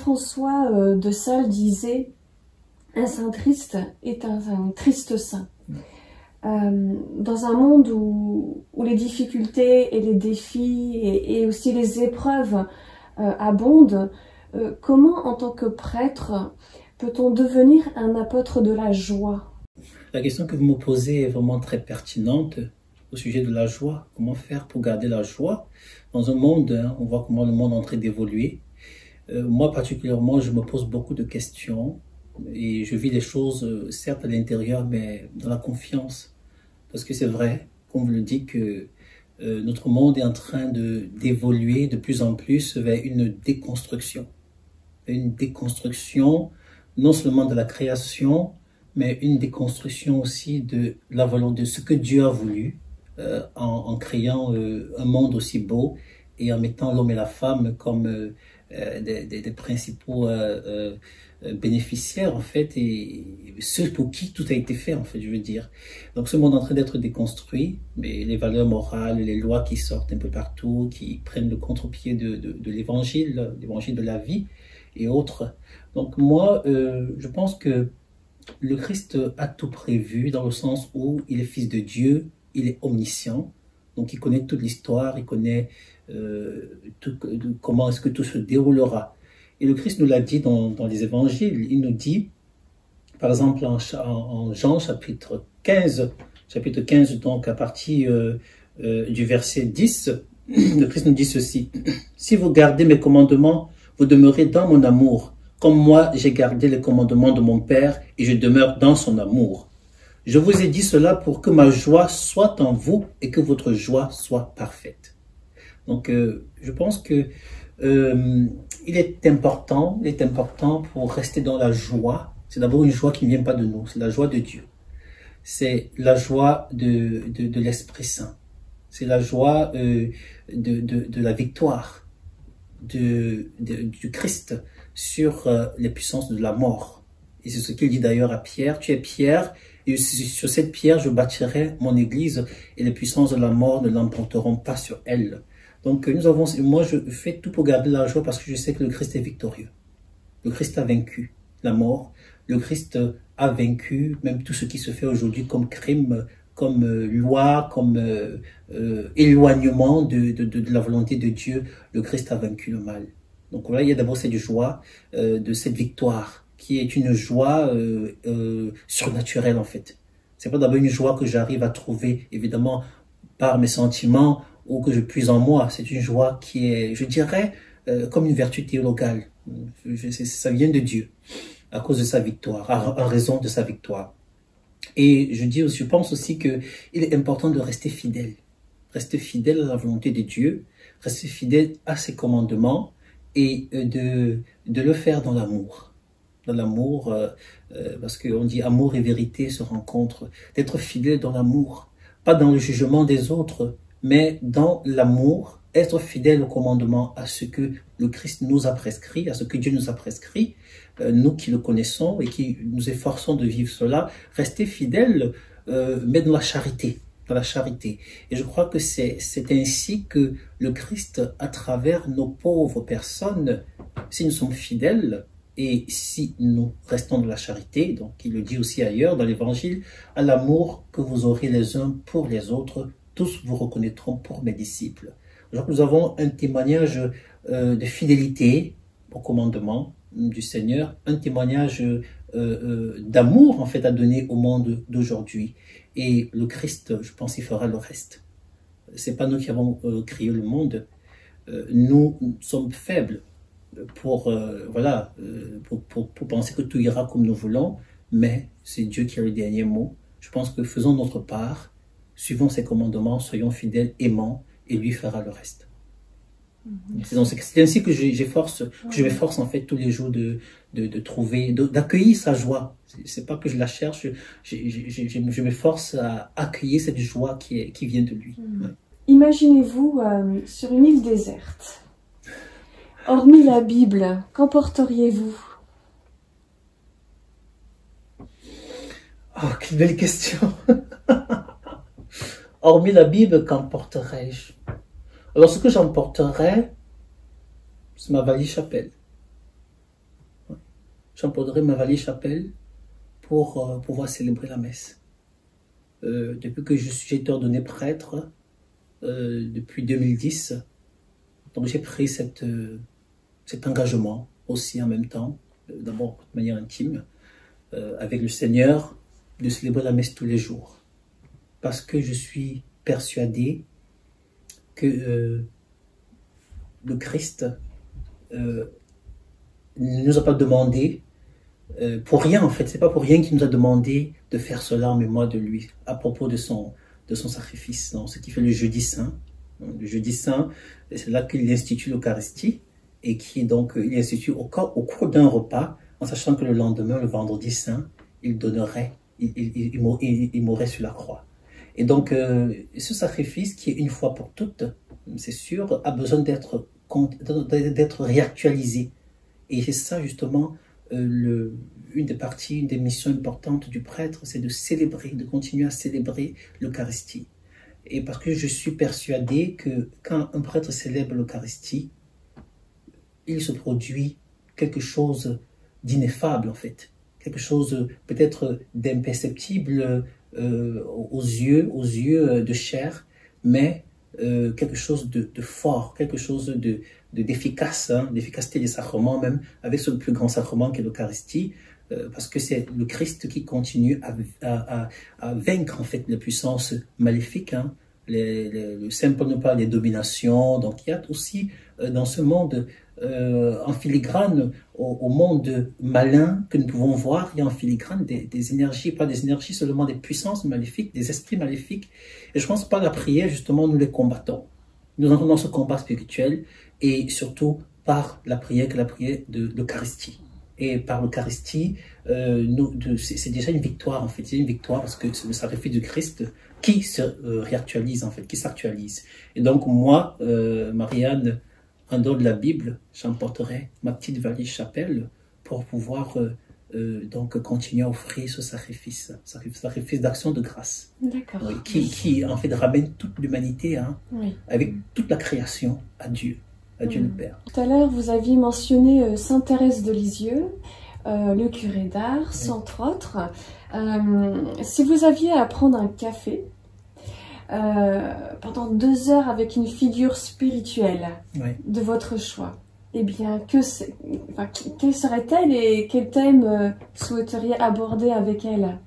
François de Sales disait « Un saint triste est un triste saint ». Dans un monde où les difficultés et les défis et aussi les épreuves abondent, comment en tant que prêtre peut-on devenir un apôtre de la joie? La question que vous me posez est vraiment très pertinente au sujet de la joie. Comment faire pour garder la joie dans un monde, on voit comment le monde est en train d'évoluer. Moi particulièrement, je me pose beaucoup de questions et je vis les choses certes à l'intérieur, mais dans la confiance. Parce que c'est vrai, comme vous le dites, que notre monde est en train d'évoluer de plus en plus vers une déconstruction. Une déconstruction non seulement de la création, mais une déconstruction aussi de la volonté, de ce que Dieu a voulu en créant un monde aussi beau et en mettant l'homme et la femme comme des principaux bénéficiaires en fait, et ceux pour qui tout a été fait en fait, je veux dire. Donc ce monde est en train d'être déconstruit, mais les valeurs morales, les lois qui sortent un peu partout, qui prennent le contre-pied de l'évangile de la vie et autres. Donc moi, je pense que le Christ a tout prévu dans le sens où il est fils de Dieu, il est omniscient, donc il connaît toute l'histoire, il connaît comment est-ce que tout se déroulera. Et le Christ nous l'a dit dans les évangiles, il nous dit, par exemple en Jean chapitre 15, donc à partir du verset 10, le Christ nous dit ceci, « Si vous gardez mes commandements, vous demeurez dans mon amour, comme moi j'ai gardé les commandements de mon Père et je demeure dans son amour. Je vous ai dit cela pour que ma joie soit en vous et que votre joie soit parfaite. » Donc je pense que il est important pour rester dans la joie. C'est d'abord une joie qui ne vient pas de nous, c'est la joie de Dieu. C'est la joie de l'Esprit Saint. C'est la joie de la victoire du Christ sur les puissances de la mort. Et c'est ce qu'il dit d'ailleurs à Pierre, tu es Pierre, et sur cette pierre je bâtirai mon église, et les puissances de la mort ne l'emporteront pas sur elle. Donc moi je fais tout pour garder la joie parce que je sais que le Christ est victorieux. Le Christ a vaincu la mort, le Christ a vaincu même tout ce qui se fait aujourd'hui comme crime, comme loi, comme éloignement de la volonté de Dieu. Le Christ a vaincu le mal. Donc voilà, il y a d'abord cette joie de cette victoire, qui est une joie surnaturelle en fait. C'est pas d'abord une joie que j'arrive à trouver, évidemment, par mes sentiments ou que je puise en moi. C'est une joie qui est, je dirais, comme une vertu théologale. Ça vient de Dieu, à cause de sa victoire, en raison de sa victoire. Et je pense aussi que il est important de rester fidèle à la volonté de Dieu, rester fidèle à ses commandements, et de le faire dans l'amour. Dans l'amour, parce qu'on dit amour et vérité se rencontrent. D'être fidèle dans l'amour, pas dans le jugement des autres, mais dans l'amour, être fidèle au commandement, à ce que le Christ nous a prescrit, à ce que Dieu nous a prescrit, nous qui le connaissons et qui nous efforçons de vivre cela, rester fidèle, mais dans la charité. Et je crois que c'est ainsi que le Christ, à travers nos pauvres personnes, si nous sommes fidèles et si nous restons dans la charité, donc il le dit aussi ailleurs dans l'Évangile, à l'amour que vous aurez les uns pour les autres, tous vous reconnaîtront pour mes disciples. Donc nous avons un témoignage de fidélité au commandement du Seigneur, un témoignage d'amour en fait à donner au monde d'aujourd'hui. Et le Christ, je pense, il fera le reste. C'est pas nous qui avons créé le monde. Nous sommes faibles pour penser que tout ira comme nous voulons, mais c'est Dieu qui a le dernier mot. Je pense que faisons notre part, suivons ses commandements, soyons fidèles, aimants, et lui fera le reste. C'est ainsi que je m'efforce en fait tous les jours de trouver, d'accueillir sa joie. C'est pas que je la cherche, je m'efforce à accueillir cette joie qui vient de lui. Ouais. Imaginez-vous sur une île déserte. Hormis la Bible, qu'emporteriez-vous? Oh, quelle belle question. Hormis la Bible, qu'emporterais-je? Alors, ce que j'emporterais, c'est ma valise chapelle. j'emporterai ma valise chapelle pour pouvoir célébrer la messe. Depuis que j'ai été ordonné prêtre, depuis 2010, donc j'ai pris cet engagement aussi en même temps, d'abord de manière intime, avec le Seigneur, de célébrer la messe tous les jours. Parce que je suis persuadé que le Christ ne nous a pas demandé, pour rien en fait, c'est pas pour rien qu'il nous a demandé de faire cela en mémoire de lui, à propos de son sacrifice. Non, ce qui fait le jeudi saint. Le jeudi saint, c'est là qu'il institue l'Eucharistie, et qui donc il institue au cours d'un repas, en sachant que le lendemain, le vendredi saint, il donnerait, il mourrait sur la croix. Et donc, ce sacrifice qui est une fois pour toutes, c'est sûr, a besoin d'être réactualisé. Et c'est ça justement, une des missions importantes du prêtre, c'est de célébrer, de continuer à célébrer l'Eucharistie. Et parce que je suis persuadé que quand un prêtre célèbre l'Eucharistie, il se produit quelque chose d'ineffable en fait, quelque chose peut-être d'imperceptible aux yeux de chair, mais quelque chose de fort, quelque chose d'efficace, d'efficacité des sacrements même, avec ce plus grand sacrement qu'est l'Eucharistie, parce que c'est le Christ qui continue à vaincre en fait les puissances maléfiques. Le Saint Paul nous parle des dominations, donc il y a aussi dans ce monde en filigrane, au monde malin que nous pouvons voir, il y a en filigrane des énergies, pas des énergies seulement, des puissances maléfiques, des esprits maléfiques. Et je pense que par la prière, justement, nous les combattons. Nous entrons dans ce combat spirituel, et surtout par la prière, que la prière de l'Eucharistie. Et par l'Eucharistie, c'est déjà une victoire, en fait. C'est une victoire parce que c'est le sacrifice du Christ qui se réactualise, en fait, qui s'actualise. Et donc, moi, Marianne, en dehors de la Bible, j'emporterai ma petite valise chapelle pour pouvoir donc continuer à offrir ce sacrifice d'action de grâce. D'accord. Oui, qui en fait ramène toute l'humanité, oui, avec toute la création à Dieu le Père. Tout à l'heure, vous aviez mentionné Sainte Thérèse de Lisieux, le curé d'Ars, oui, entre autres. Si vous aviez à prendre un café pendant 2 heures avec une figure spirituelle, oui, de votre choix, eh bien, quelle serait-elle et quel thème souhaiteriez aborder avec elle?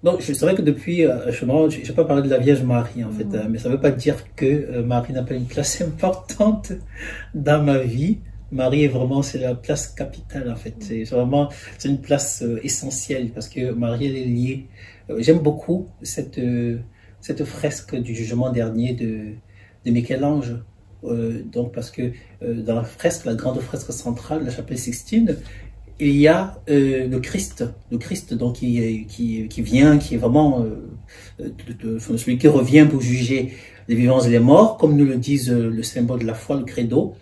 Donc, c'est vrai que depuis, je n'ai pas parlé de la Vierge Marie, en fait, mais ça ne veut pas dire que Marie n'a pas une place importante dans ma vie. Marie est vraiment, c'est la place capitale, en fait. C'est une place essentielle, parce que Marie, elle est liée. J'aime beaucoup cette fresque du jugement dernier de Michel-Ange. Donc, parce que dans la fresque, la grande fresque centrale, la chapelle Sixtine, il y a le Christ donc qui vient, qui est vraiment celui qui revient pour juger les vivants et les morts, comme nous le disent le symbole de la foi, le credo.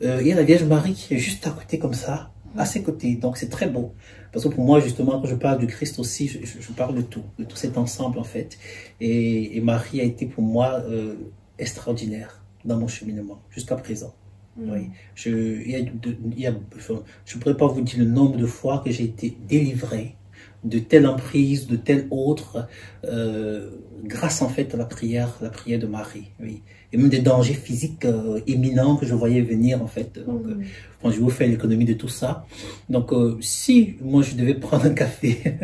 Il y a la Vierge Marie qui est juste à côté comme ça, à ses côtés. Donc c'est très beau. Parce que pour moi, justement, quand je parle du Christ aussi, je parle de tout cet ensemble en fait. Et Marie a été pour moi extraordinaire dans mon cheminement jusqu'à présent. Oui, je ne pourrais pas vous dire le nombre de fois que j'ai été délivré de telle emprise, de telle autre, grâce en fait à la prière de Marie. Oui. Et même des dangers physiques éminents que je voyais venir en fait. Donc, quand je vous fais l'économie de tout ça. Donc, si moi je devais prendre un café,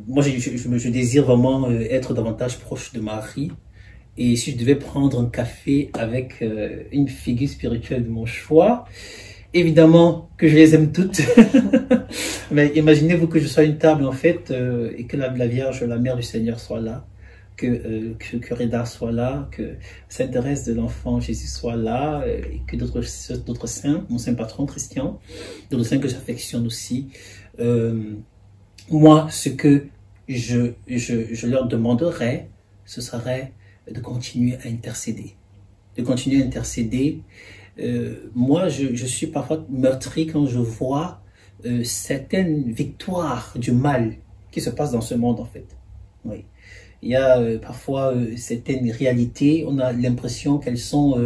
moi je désire vraiment être davantage proche de Marie. Et si je devais prendre un café avec une figure spirituelle de mon choix, évidemment que je les aime toutes. Mais imaginez-vous que je sois à une table en fait, et que la Vierge, la Mère du Seigneur soit là, que le curé d'Ars soit là, que Sainte Thérèse de l'Enfant Jésus soit là, et que d'autres saints, mon saint patron Christian, d'autres saints que j'affectionne aussi. Moi, ce que je leur demanderais, ce serait de continuer à intercéder. Moi, je suis parfois meurtri quand je vois certaines victoires du mal qui se passent dans ce monde, en fait. Oui. il y a parfois certaines réalités, on a l'impression qu'elles sont,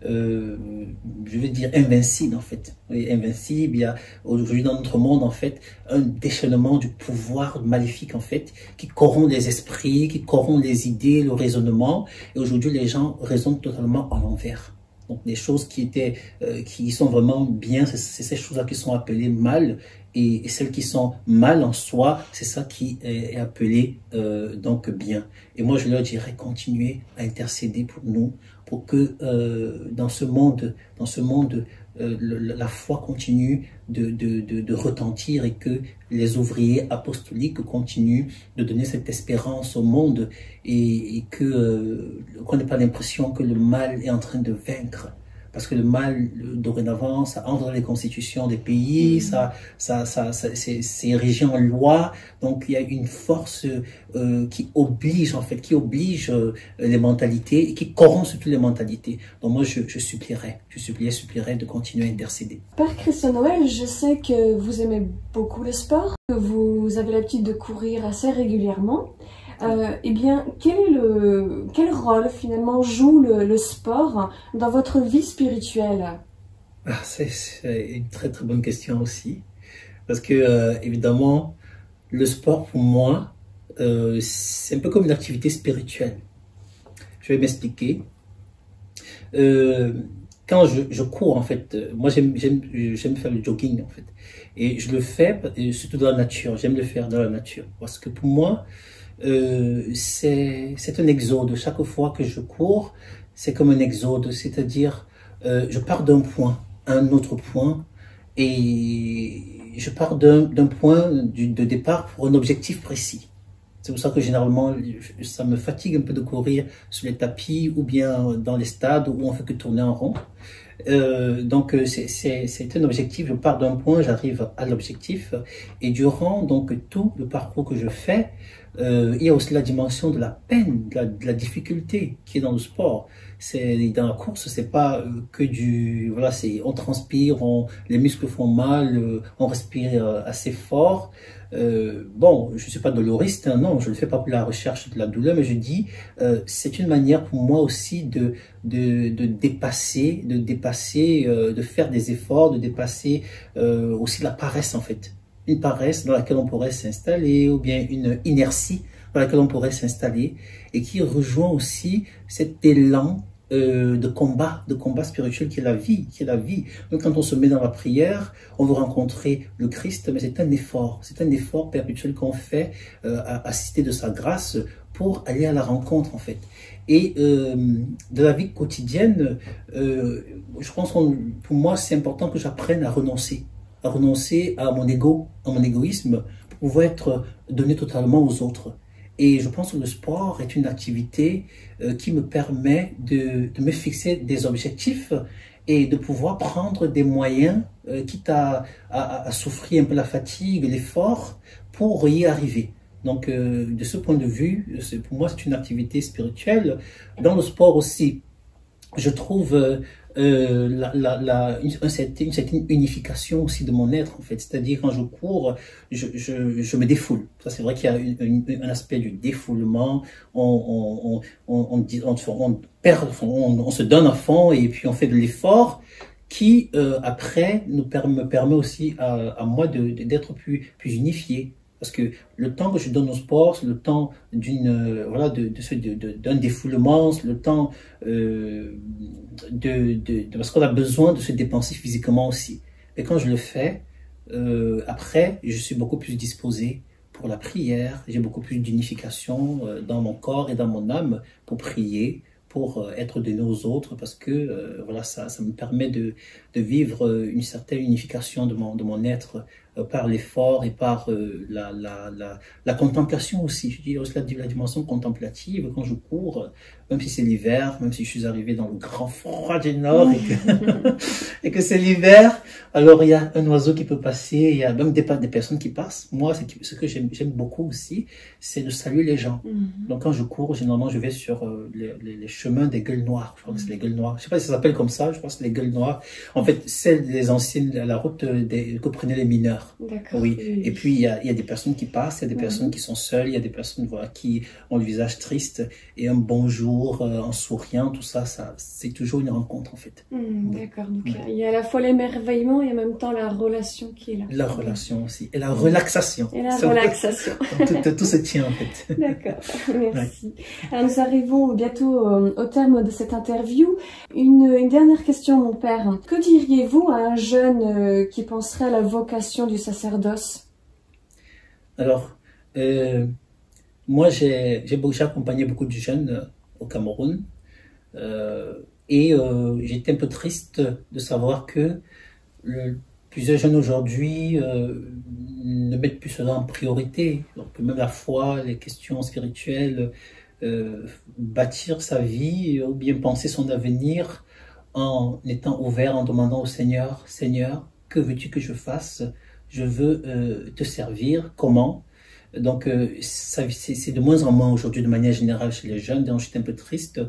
je veux dire, invincibles en fait. Oui, invincibles. Il y a aujourd'hui dans notre monde en fait un déchaînement du pouvoir maléfique en fait, qui corrompt les esprits, qui corrompt les idées, le raisonnement. Et aujourd'hui, les gens raisonnent totalement à l'envers. Donc, des choses qui sont vraiment bien, c'est ces choses-là qui sont appelées mal, et celles qui sont mal en soi, c'est ça qui est appelé donc bien. Et moi, je leur dirais continuer à intercéder pour nous, pour que dans ce monde, la foi continue de retentir et que les ouvriers apostoliques continuent de donner cette espérance au monde et que qu'on n'ait pas l'impression que le mal est en train de vaincre. Parce que le mal, dorénavant, ça entre dans les constitutions des pays, c'est érigé en loi. Donc, il y a une force qui oblige, en fait, les mentalités et qui corrompt surtout les mentalités. Donc, moi, je supplierais de continuer à intercéder. Père Christian Noël, je sais que vous aimez beaucoup le sport, que vous avez l'habitude de courir assez régulièrement. Eh bien, quel rôle finalement joue le sport dans votre vie spirituelle? C'est une très très bonne question aussi, parce que évidemment, le sport pour moi, c'est un peu comme une activité spirituelle. Je vais m'expliquer. Quand je cours, en fait, moi j'aime faire le jogging en fait, et je le fais surtout dans la nature. J'aime le faire dans la nature, parce que pour moi, c'est un exode. Chaque fois que je cours, c'est comme un exode, c'est-à-dire je pars d'un point à un autre point et je pars d'un point de départ pour un objectif précis. C'est pour ça que généralement, ça me fatigue un peu de courir sur les tapis ou bien dans les stades où on fait que tourner en rond. Donc c'est un objectif, je pars d'un point, j'arrive à l'objectif et durant donc tout le parcours que je fais, il y a aussi la dimension de la peine, de la difficulté qui est dans le sport. Dans la course, c'est pas que voilà, on transpire, les muscles font mal, on respire assez fort. Bon, je suis pas doloriste, hein, non, je le fais pas pour la recherche de la douleur, mais je dis, c'est une manière pour moi aussi de dépasser, de faire des efforts, de dépasser aussi la paresse en fait. Une paresse dans laquelle on pourrait s'installer, ou bien une inertie dans laquelle on pourrait s'installer, et qui rejoint aussi cet élan de combat spirituel qui est la vie, Donc quand on se met dans la prière, on veut rencontrer le Christ, mais c'est un effort perpétuel qu'on fait à assister de sa grâce pour aller à la rencontre en fait. Et de la vie quotidienne, je pense pour moi c'est important que j'apprenne à renoncer à mon ego, à mon égoïsme, pour pouvoir être donné totalement aux autres. Et je pense que le sport est une activité qui me permet de me fixer des objectifs et de pouvoir prendre des moyens, quitte à souffrir un peu la fatigue, l'effort, pour y arriver. Donc, de ce point de vue, pour moi, c'est une activité spirituelle. Dans le sport aussi, je trouve une certaine unification aussi de mon être en fait, c'est-à-dire quand je cours, je me défoule. Ça c'est vrai qu'il y a un aspect du défoulement, on se donne à fond et puis on fait de l'effort qui après me permet aussi à moi d'être plus unifié. Parce que le temps que je donne au sport, c'est le temps d'un défoulement, c'est le temps parce qu'on a besoin de se dépenser physiquement aussi. Et quand je le fais, après, je suis beaucoup plus disposé pour la prière. J'ai beaucoup plus d'unification dans mon corps et dans mon âme pour prier, pour être donné aux autres, parce que voilà, ça me permet de vivre une certaine unification de mon être par l'effort et par la contemplation aussi. Je dis aussi la dimension contemplative quand je cours, même si c'est l'hiver, même si je suis arrivé dans le grand froid du Nord et que c'est l'hiver, alors il y a un oiseau qui peut passer, il y a même des personnes qui passent. Moi, ce que j'aime beaucoup aussi, c'est de saluer les gens. Donc quand je cours, généralement, je vais sur les chemins des gueules noires. Je crois que c'est les gueules noires. Je sais pas si ça s'appelle comme ça, je pense que c'est les gueules noires. En fait, c'est les anciennes, la route que prenaient les mineurs. Seigneur. D'accord. Oui. Oui. Et puis, il y a des personnes qui passent, il y a des personnes qui sont seules, il y a des personnes voilà, qui ont le visage triste. Et un bonjour, en souriant, tout ça, c'est toujours une rencontre, en fait. D'accord. Donc, il y a à la fois l'émerveillement et en même temps la relation qui est là. La relation aussi. Et la relaxation. Et la relaxation. Tout se tient, en fait. D'accord. Merci. Alors, nous arrivons bientôt au terme de cette interview. Une dernière question, mon père. Que diriez-vous à un jeune qui penserait à la vocation du sacerdoce? Alors, moi, j'ai accompagné beaucoup de jeunes au Cameroun. J'étais un peu triste de savoir que plusieurs jeunes aujourd'hui ne mettent plus cela en priorité. Donc, même la foi, les questions spirituelles, bâtir sa vie ou bien penser son avenir en étant ouvert, en demandant au Seigneur, Seigneur, que veux-tu que je fasse? Je veux te servir. Comment? Donc, c'est de moins en moins aujourd'hui, de manière générale, chez les jeunes. Donc, j'étais un peu triste.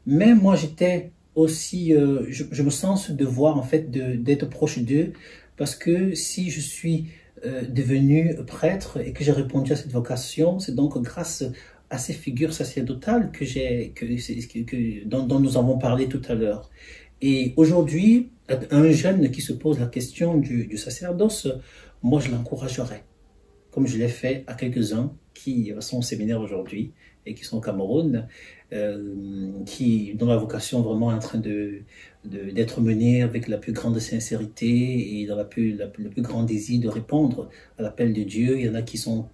Mais moi, j'étais aussi, je me sens ce devoir, en fait, d'être proche d'eux. Parce que si je suis devenu prêtre et que j'ai répondu à cette vocation, c'est donc grâce à ces figures sacerdotales dont nous avons parlé tout à l'heure. Et aujourd'hui, un jeune qui se pose la question du sacerdoce, moi je l'encouragerais, comme je l'ai fait à quelques-uns qui sont au séminaire aujourd'hui et qui sont au Cameroun, dont la vocation vraiment est en train d'être menée avec la plus grande sincérité et dans le plus grand désir de répondre à l'appel de Dieu. Il y en a qui sont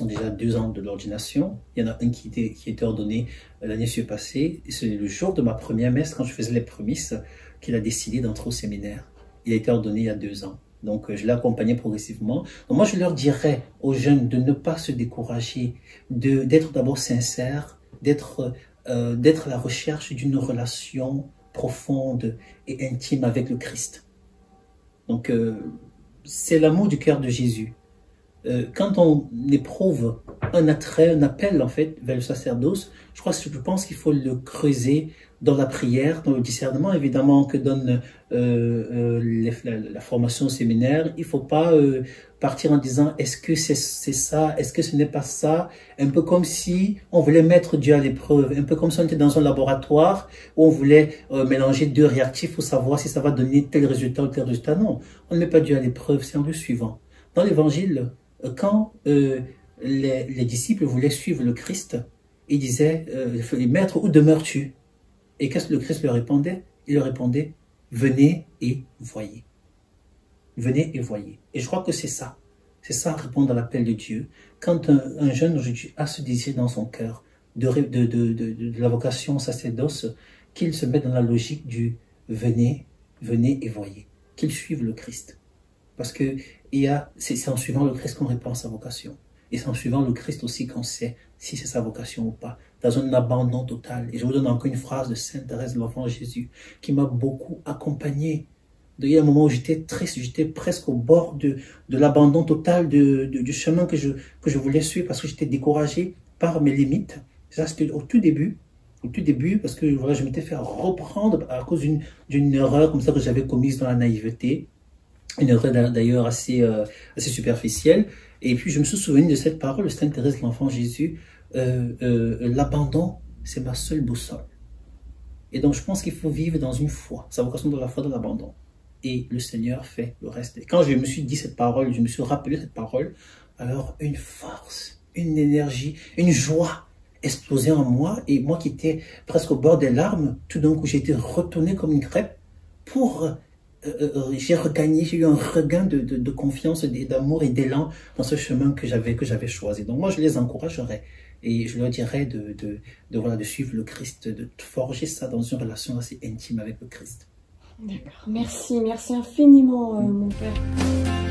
déjà 2 ans de l'ordination. Il y en a un qui était ordonné l'année passée. Et c'est le jour de ma première messe, quand je faisais les prémices, qu'il a décidé d'entrer au séminaire. Il a été ordonné il y a 2 ans. Donc, je l'ai accompagné progressivement. Donc, moi, je leur dirais aux jeunes de ne pas se décourager, d'être d'abord sincères, d'être à la recherche d'une relation profonde et intime avec le Christ. Donc, c'est l'amour du cœur de Jésus. Quand on éprouve un attrait, un appel en fait vers le sacerdoce, je pense qu'il faut le creuser dans la prière, dans le discernement évidemment que donne la formation au séminaire. Il ne faut pas partir en disant est-ce que c'est ça, est-ce que ce n'est pas ça, un peu comme si on voulait mettre Dieu à l'épreuve, un peu comme si on était dans un laboratoire où on voulait mélanger 2 réactifs pour savoir si ça va donner tel résultat ou tel résultat. Non, on ne met pas Dieu à l'épreuve, c'est en le suivant. Dans l'évangile, quand les disciples voulaient suivre le Christ, ils disaient Maître, où demeures-tu? Et qu'est-ce que le Christ leur répondait? Il leur répondait venez et voyez. Venez et voyez. Et je crois que c'est ça. C'est ça, répondre à l'appel de Dieu. Quand un jeune aujourd'hui a ce désir dans son cœur de la vocation sacerdoce, qu'il se mette dans la logique du venez et voyez. Qu'il suive le Christ. Parce que c'est en suivant le Christ qu'on répond à sa vocation. Et c'est en suivant le Christ aussi qu'on sait si c'est sa vocation ou pas. Dans un abandon total. Et je vous donne encore une phrase de Sainte Thérèse de l'Enfant Jésus qui m'a beaucoup accompagné. Il y a un moment où j'étais triste, j'étais presque au bord de l'abandon total du chemin que je voulais suivre parce que j'étais découragé par mes limites. Ça, c'était au tout début, parce que voilà, je m'étais fait reprendre à cause d'une erreur comme ça que j'avais commise dans la naïveté. Une erreur d'ailleurs assez superficielle. Et puis je me suis souvenu de cette parole de Sainte Thérèse de l'Enfant Jésus. L'abandon, c'est ma seule boussole. Et donc je pense qu'il faut vivre dans une foi, sa vocation dans la foi, dans l'abandon. Et le Seigneur fait le reste. Et quand je me suis dit cette parole, je me suis rappelé cette parole, alors une force, une énergie, une joie explosait en moi. Et moi qui étais presque au bord des larmes, tout d'un coup j'ai été retourné comme une crêpe pour... j'ai eu un regain de confiance, d'amour et d'élan dans ce chemin que j'avais choisi. Donc moi je les encouragerais et je leur dirais de suivre le Christ, de forger ça dans une relation assez intime avec le Christ. D'accord, merci infiniment mon père.